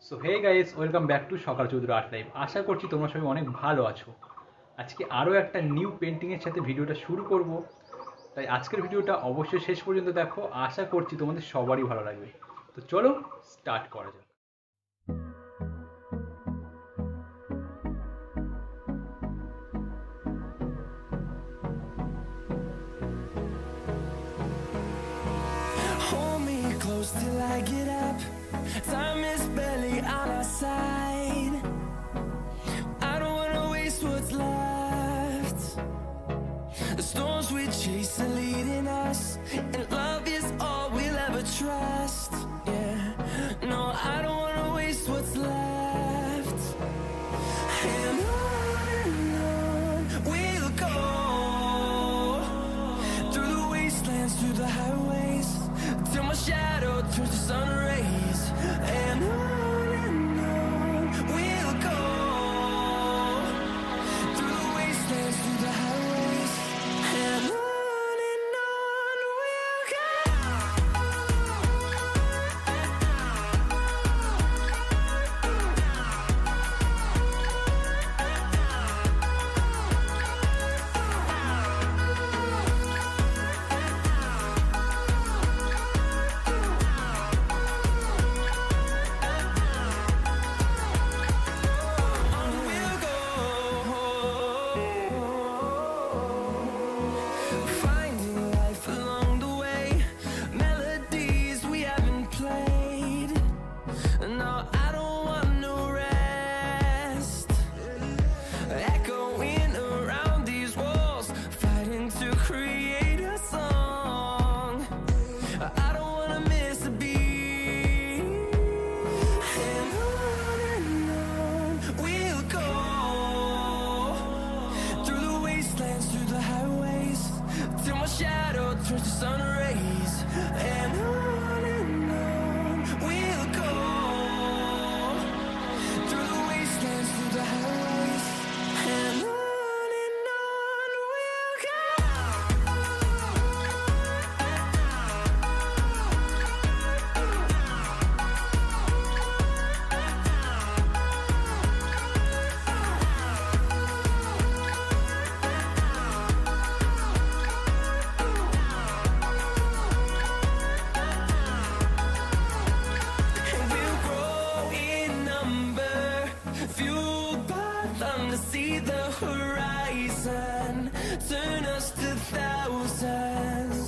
So hey guys, welcome back to Sakal Chowdhury art live. আশা করছি তোমরা সবাই অনেক ভালো আছো। আজকে আরও একটা নিউ পেন্টিংয়ের সাথে ভিডিওটা শুরু করব, তাই আজকের ভিডিওটা অবশ্যই শেষ পর্যন্ত দেখো। আশা করছি তোমাদের সবারই ভালো লাগবে। তো চলো স্টার্ট করা যাক। Hold me close till I get up. Time is barely on our side. I don't wanna waste what's left. The storms we chase are leading us, and love is all we'll ever trust. Yeah, no, I don't wanna waste what's left. And on we'll go, through the wastelands, through the highways, till my shadow turns to sun rays. And on we'll go, through the wastelands, through the highways. And on we'll go. Finding life along the way, melodies we haven't played. No, I don't want no rest. Echoing around these walls, fighting to create a song. I don't wanna miss a beat. And on we'll go, through the wastelands, through the highways, till my shadow turns to sun rays. And on we'll go, through the wastelands, through the highways. And on we'll go. And we'll grow in number, fueled by them to see the horizon, turn us to thousands.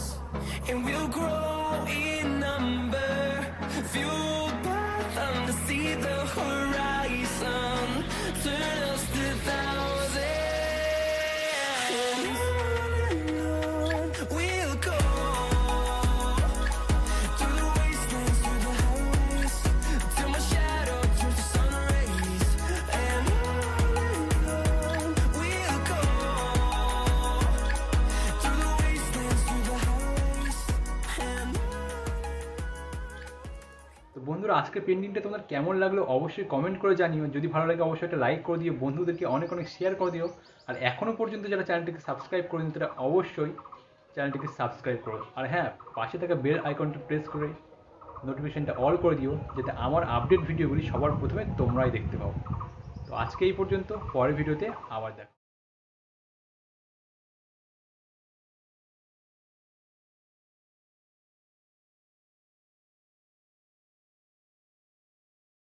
And we'll grow in number, fueled by them to see the horizon, turn us to thousands. And on we'll go, through the wastelands, through the highways, till my shadow turns to sun rays. And on we'll go, through the wastelands, through the highways. And তো বন্ধুরা, আজকের পেন্টিংটা তোমার কেমন লাগলো অবশ্যই comment করে জানিও। যদি ভালো লাগে অবশ্যই একটা লাইক করে দিও, বন্ধুদেরকে অনেক অনেক শেয়ার করে দিও। আর এখনও পর্যন্ত যারা চ্যানেলটিকে সাবস্ক্রাইব করেনি তারা অবশ্যই চ্যানেলটিকে সাবস্ক্রাইব করো। আর হ্যাঁ, পাশে থাকা বেল আইকনটি প্রেস করে নোটিফিকেশনটা অল করে দিও, যাতে আমার আপডেট ভিডিওগুলি সবার প্রথমে তোমরাই দেখতে পাও। তো আজকে এই পর্যন্ত, পরের ভিডিওতে আবার দেখো।